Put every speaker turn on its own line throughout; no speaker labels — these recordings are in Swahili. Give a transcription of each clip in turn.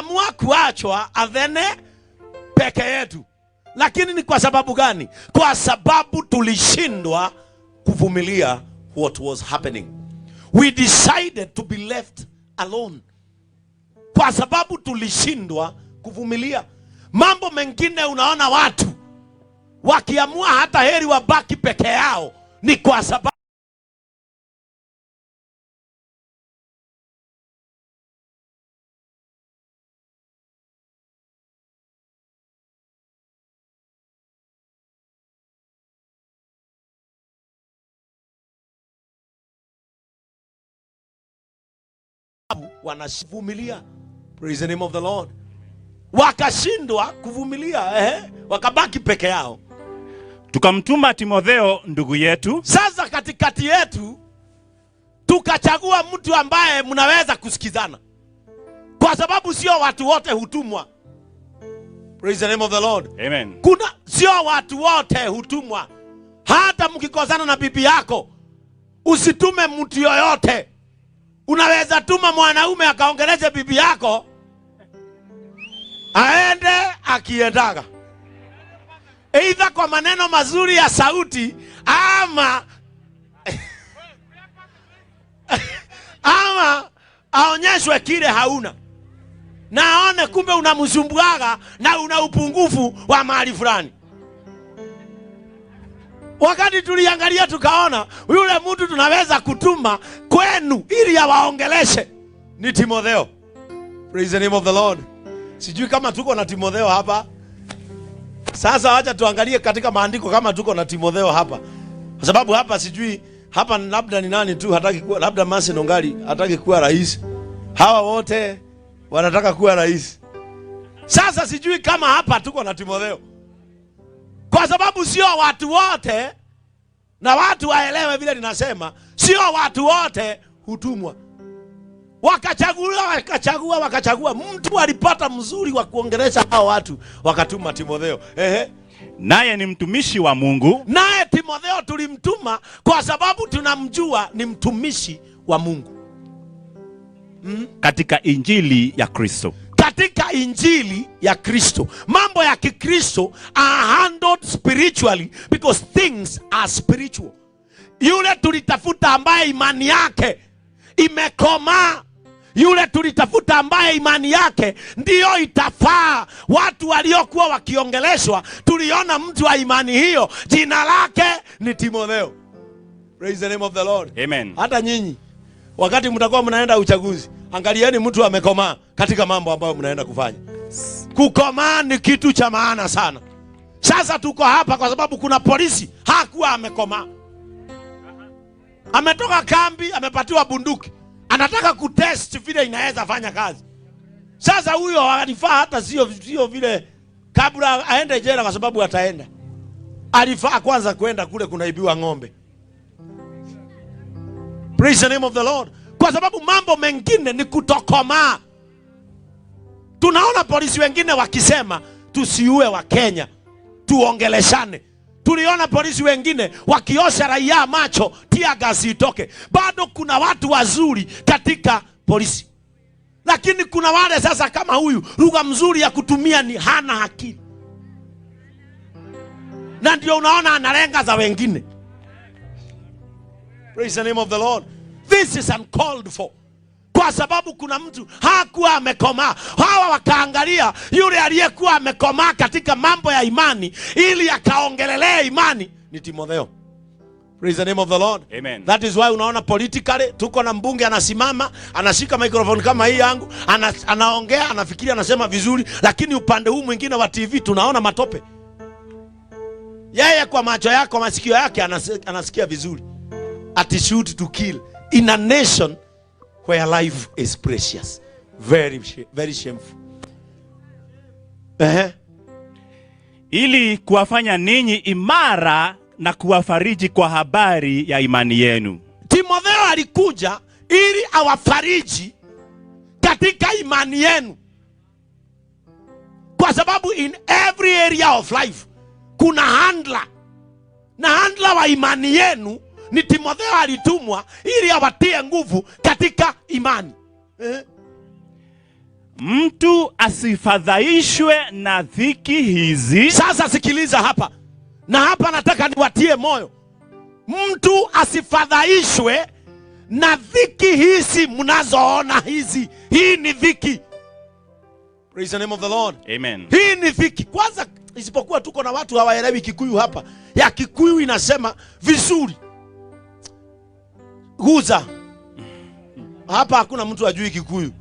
tukaamua kuachwa Athene peke yetu. Lakini ni kwa sababu gani? Kwa sababu tulishindwa kuvumilia what was happening. We decided to be left alone. Kwa sababu tulishindwa kuvumilia. Mambo mengine unaona watu wakiamua hata heri wabaki peke yao, ni kwa sababu wanavumilia. Praise the name of the Lord. Wakashindwa kuvumilia, wakabaki peke yao.
Tukamtuma Timotheo ndugu yetu.
Sasa katikati yetu tukachagua mtu ambaye mnaweza kusikizana, kwa sababu sio watu wote hutumwa. Praise the name of the Lord.
Amen.
Kuna sio watu wote hutumwa. Hata mkikosana na bibi yako, usitume mtu yoyote. Unaweza tuma mwanaume akaongeleze bibi yako, aende akiendaga, either kwa maneno mazuri ya sauti ama ama aonyeshwe kile hauna, na aone kumbe unamsumbuaga na una upungufu wa mahali fulani. Wakati tuliangalia tukaona yule mtu tunaweza kutuma kwenu ili awaongeleshe ni Timotheo. Praise the name of the Lord. Sijui kama tuko na Timotheo hapa. Sasa acha tuangalie katika maandiko kama tuko na Timotheo hapa. Kwa sababu hapa sijui hapa labda ni nani tu hataki kuwa, labda Mase Nongali hataki kuwa rais. Hawa wote wanataka kuwa rais. Sasa sijui kama hapa tuko na Timotheo. Kwa sababu sio watu wote, na watu waelewe vile ninasema, sio watu wote hutumwa. Wakachagua mtu alipata mzuri wa kuongelesha hao watu, wakatuma Timotheo.
Naye ni mtumishi wa Mungu.
Naye Timotheo tulimtuma kwa sababu tunamjua ni mtumishi wa Mungu.
Katika injili ya Kristo.
Katika injili ya Kristo. Mambo ya Kikristo are handled spiritually because things are spiritual. Yule tulitafuta ambaye imani yake imekomaa, yule tulitafuta ambaye imani yake ndiyo itafaa watu waliokuwa wakiongeleshwa, tuliona mtu wa imani hiyo, jina lake ni Timotheo. Praise the name of the Lord.
Amen.
Hata nyinyi wakati mtakuwa mnaenda uchaguzi, angalieni mtu amekomaa katika mambo ambayo mnaenda kufanya. Kukomaa ni kitu cha maana sana. Sasa tuko hapa kwa sababu kuna polisi hakuwa amekomaa. Ametoka kambi, amepatiwa bunduki, anataka kutest vile inaweza fanya kazi. Sasa huyo alifaa hata sio vile kabla aende jela, kwa sababu ataenda, alifaa kwanza kwenda kule kunaibiwa ng'ombe. Praise the name of the Lord. Kwa sababu mambo mengine ni kutokomaa. Tunaona polisi wengine wakisema tusiue wa Kenya, tuongeleshane. Tuliona polisi wengine wakiosha raia macho, tia gasi itoke. Bado kuna watu wazuri katika polisi, lakini kuna wale sasa kama huyu, lugha mzuri ya kutumia ni hana akili, na ndio unaona analenga za wengine. Praise the name of the Lord. This is uncalled for. Kwa sababu kuna mtu hakuwa amekomaa. Hawa wakaangalia yule aliyekuwa amekomaa katika mambo ya imani ili akaongelelea imani ni Timotheo. Praise the name of the Lord.
Amen.
That is why unaona politically tuko na mbunge anasimama, anashika microphone kama hii yangu, anaongea, anafikiria, anasema vizuri, lakini upande huu mwingine wa TV tunaona matope. Yeye kwa macho yake, kwa masikio yake anasikia vizuri. At shoot to kill in a nation where life is precious. Very shameful.
Ili kuwafanya ninyi imara na kuwafariji kwa habari ya imani yenu.
Timotheo alikuja ili awafariji katika imani yenu. Kwa sababu in every area of life kuna handler. Na handler wa imani yenu ni Timotheo. Alitumwa ili awatie nguvu katika imani.
mtu asifadhaishwe na dhiki hizi.
Sasa sikiliza hapa, na hapa nataka niwatie moyo. Mtu asifadhaishwe na dhiki hizi mnazoona hizi. Hii ni dhiki. Praise the name of the Lord.
Amen.
Hii ni dhiki. Kwanza, isipokuwa tuko na watu hawaelewi Kikuyu hapa. Ya Kikuyu inasema vizuri. Guza. Hapa hakuna mtu ajui Kikuyu.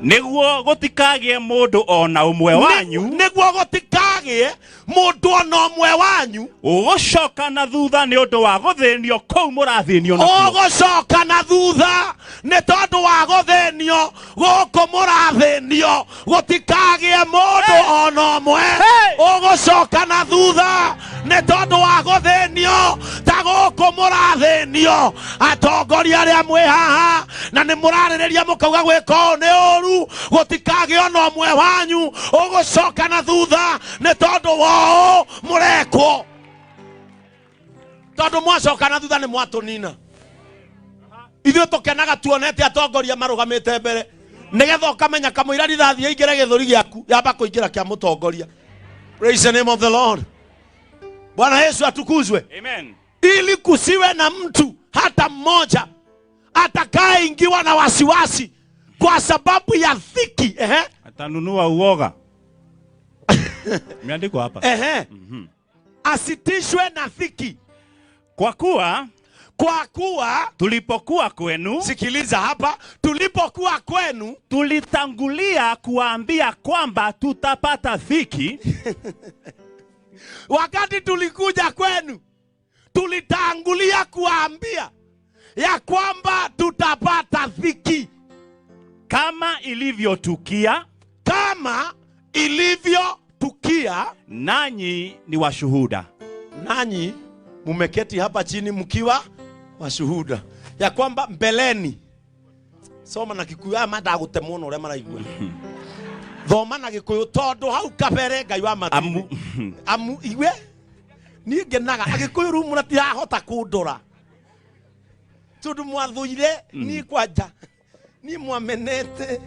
Niguo gutikagie mundu ona umwe wanyu.
Niguo gutikagie mundu ona umwe wanyu.
Ugucoka na thutha ni undu wa guthinio kou murathinio nakuo.
Ugucoka na thutha ni tondu wa guthinio guku murathinio. Gutikagie mundu ona umwe. Ugucoka na thutha ni tondu wa guthinio ta guku murathinio. Atongoria aria mwi haha na ni murarireria mukauga gwika ni uru. Gutikage ona umwe wanyu. Ugucoka na thutha ni tondu wao murekwo. Tondu mwacoka na thutha ni mwatunina. Ithuĩ tukenaga tuonete atongoria marugamite mbere nigetha ukamenya kamũira rithathi ingire gĩthũri gĩaku yamba kũingĩra kĩa mũtongoria. Praise the name of the Lord. Bwana Yesu atukuzwe.
Amen.
Ili kusiwe na mtu hata mmoja atakayeingiwa na wasiwasi kwa sababu ya dhiki.
Atanunua uoga. Imeandikwa hapa.
Asitishwe na dhiki.
Kwa kuwa tulipokuwa kwenu,
sikiliza hapa, tulipokuwa kwenu
tulitangulia kuambia kwamba tutapata dhiki.
Wakati tulikuja kwenu tulitangulia kuambia ya kwamba tutapata dhiki.
Kama ilivyotukia, nanyi ni washuhuda.
Nanyi mumeketi hapa chini mkiwa washuhuda ya kwamba mbeleni. Soma na Kikuyu mada gutemono ule maraigua. Thoma na Gikuyu tondu hau kabere Ngai wa matu. Amu iwe ni ngenaga Agikuyu ru muratihota kundora. Tondu mwathuire ni kwanja. Ni mwamenete.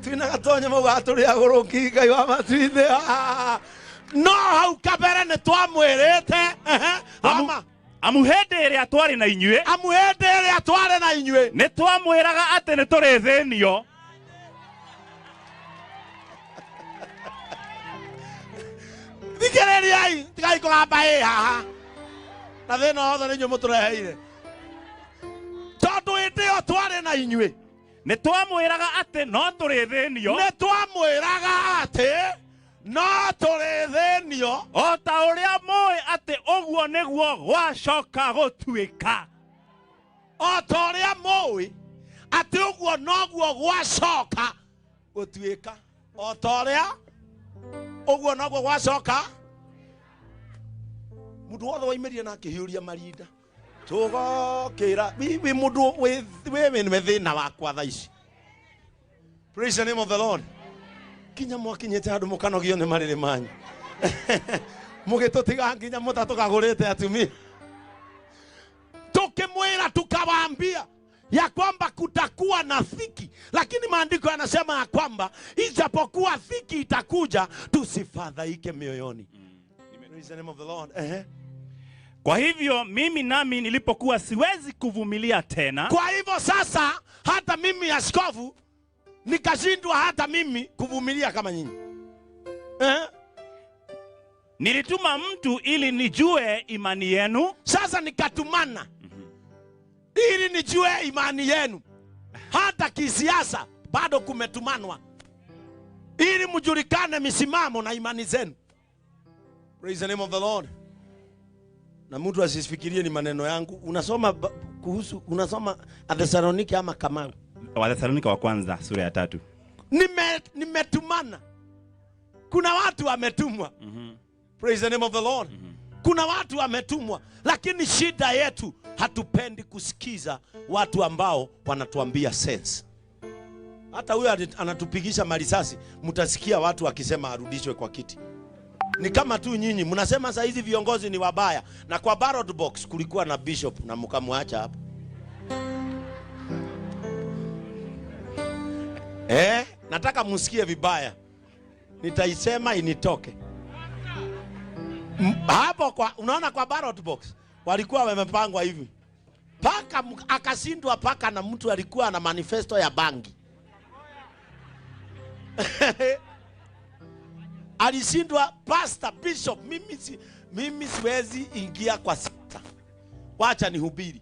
Twina gatonya mau gaturi aguruki Ngai wa matu. No hau kabere ni twamwirite.
Amuhende ĩrĩa twarĩ na inyuĩ nĩ twamwĩraga atĩ nĩ tũrĩ thĩnio.
Thikĩrĩriai tigai kũgamba haha na thĩna wothe nĩ inyuĩ mũtũreheire. Tondũ hĩndĩ ĩyo twarĩ na inyuĩ
nĩ twamwĩraga atĩ no tũrĩ thĩnio.
Nĩ twamwĩraga atĩ no tũrĩ thĩnio.
O ta ũrĩa mũĩ atĩ ũguo nĩguo gwacoka gũtuĩka.
O ta ũrĩa mũĩ atĩ ũguo noguo gwacoka gũtuĩka. O ta ũrĩa ũguo noguo gwacoka. Mũndũ wothe waimĩrire na akĩhiũria marinda. Tũgokĩra wĩ mũndũ wĩ thĩna wakwa thaa ici. Praise the name of the Lord. Kinya mwakinyete handu mukanogio ni mariri manyu. Mugitutiga nginya mutatugagurite atumia. Tukimwira tukawaambia ya kwamba kutakuwa na dhiki, lakini maandiko yanasema ya kwamba ijapokuwa dhiki itakuja tusifadhaike mioyoni. Praise the name of the Lord.
Kwa hivyo mimi nami nilipokuwa siwezi kuvumilia tena.
Kwa hivyo sasa hata mimi askofu nikashindwa hata mimi kuvumilia kama nyinyi.
Nilituma mtu ili nijue imani yenu.
Sasa nikatumana ili nijue imani yenu. Hata kisiasa bado kumetumanwa ili mjulikane misimamo na imani zenu. Praise the name of the Lord. Na mtu asifikirie ni maneno yangu. Unasoma Thessalonike ama Kamau?
Wathesalonika wa kwanza sura ya 3.
Nimetumana. Kuna watu wametumwa. Praise the name of the Lord. Kuna watu wametumwa, lakini shida yetu hatupendi kusikiza watu ambao wanatuambia sense. Hata huyo anatupigisha marisasi, mtasikia watu wakisema arudishwe kwa kiti. Ni kama tu nyinyi mnasema saa hizi viongozi ni wabaya, na kwa ballot box kulikuwa na bishop na mkamwacha hapo. Nataka musikie vibaya, nitaisema initoke hapo. Unaona kwa ballot box walikuwa wamepangwa hivi, paka akashindwa paka na mtu alikuwa na manifesto ya bangi alishindwa pastor bishop. Mimi siwezi ingia kwa sita, wacha nihubiri,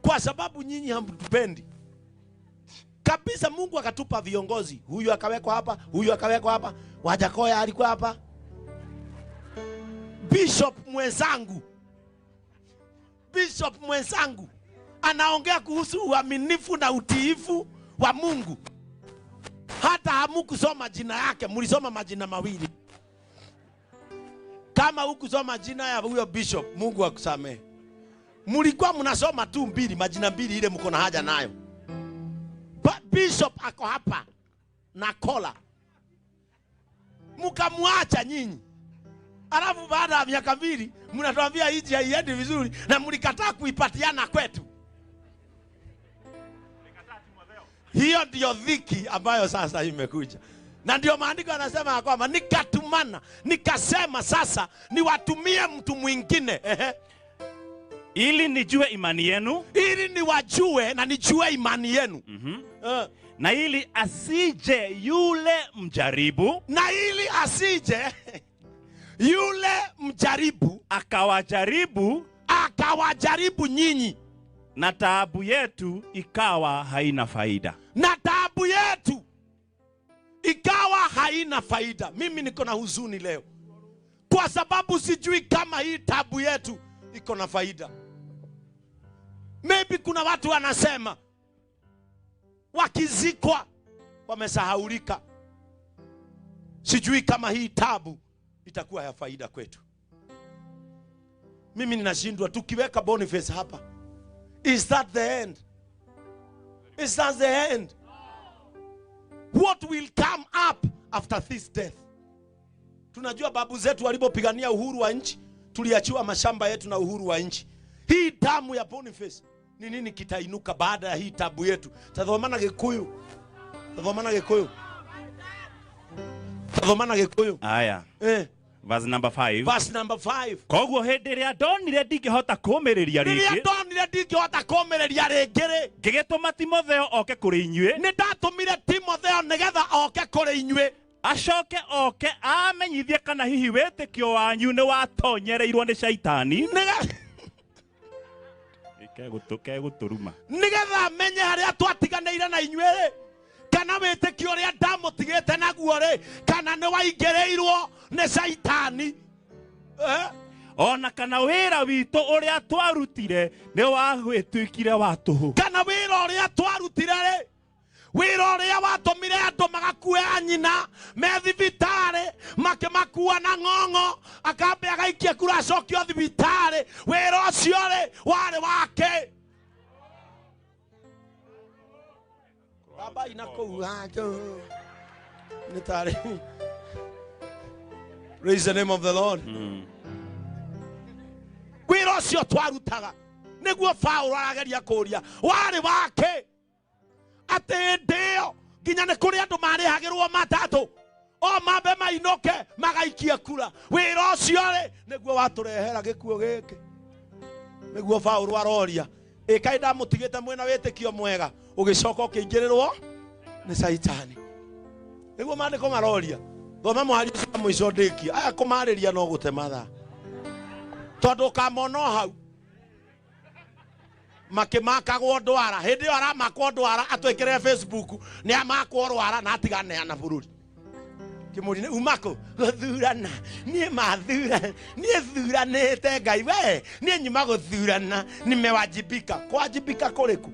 kwa sababu nyinyi hamtupendi kabisa. Mungu akatupa viongozi, huyu akawekwa hapa, huyu akawekwa hapa. Wajakoya alikuwa hapa, bishop mwenzangu anaongea kuhusu uaminifu na utiifu wa Mungu. Hata hamukusoma jina yake, mlisoma majina mawili. Kama hukusoma jina ya huyo bishop, Mungu akusamehe. Mlikuwa mnasoma tu majina mbili ile mko na haja nayo. Bishop ako hapa na kola, mkamwacha nyinyi. Alafu baada ya miaka 2 mnatuambia hiji haiendi vizuri na mlikataa kuipatiana kwetu. Hiyo ndio dhiki ambayo sasa imekuja. Na ndio maandiko yanasema kwamba nikatumana, nikasema sasa niwatumie mtu mwingine
ili nijue imani yenu,
ili niwajue na nijue imani yenu.
Na ili asije yule mjaribu,
na ili asije yule mjaribu akawajaribu nyinyi,
na taabu yetu ikawa haina faida.
Na taabu yetu ikawa haina faida. Mimi niko na huzuni leo kwa sababu sijui kama hii taabu yetu iko na faida. Maybe kuna watu wanasema wakizikwa wamesahaulika. Sijui kama hii taabu itakuwa ya faida kwetu. Mimi ninashindwa, tukiweka Boniface hapa, is that the end? Is that the end? What will come up after this death? Tunajua babu zetu walipopigania uhuru wa nchi, tuliachiwa mashamba yetu na uhuru wa nchi. Hii damu ya Boniface ni nini kitainuka baada ya hii tabu yetu? Tadhomana Gikuyu.
Aya. Verse number 5. Koguo hindi ria ndonire ndingihota kuumiriria ringi, ngigituma Timotheo oke kuri inyue.
Nindatumire Timotheo nigetha oke kuri inyue,
acoke oke amenyithie kana hihi witikio wanyu ni watonyereirwo ni shaitani. Guturuma
nigetha amenye haria twatiganeire na inyue, kana witikio ria ndamutigite naguo ri, kana ni waingireirwo ni shaitani.
Ona kana wira witu uria twarutire ni wagwituikire wa tuhu,
kana wira uria twarutire ri, wira uria watumire andu magakue anyina me thibitari, makimakua na ng'ong'o, akambe agaikia kura acokio thibitari. Wira ucio ri wari wake. Baba inakuajo nitari. Praise the name of the Lord. Wira ucio twarutaga niguo Paulo arageria kuria wari wake. Ate ndio nginya ni kuri andu marihagirwo matatu o mambe mainoke magaikia kura. Wira ucio ri niguo waturehera gikuo giki. Niguo Paulo aroria kai ndamutigite mwena witikio mwega ugicoka ukiingirirwo ni shaitani. Niguo maandiko maroria. Thoma muhari ucio mwico ndiki aya kumariria no gute matha tondu kamono hau makimakagwo ndwara. Hindi yo aramakwo ndwara atwekere Facebook ni amakwo ndwara na atiganeana bururi kimurine umako guthurana nie mathura nie thuranite Ngai we nie nyuma guthurana nimewajibika. Kuwajibika kuriku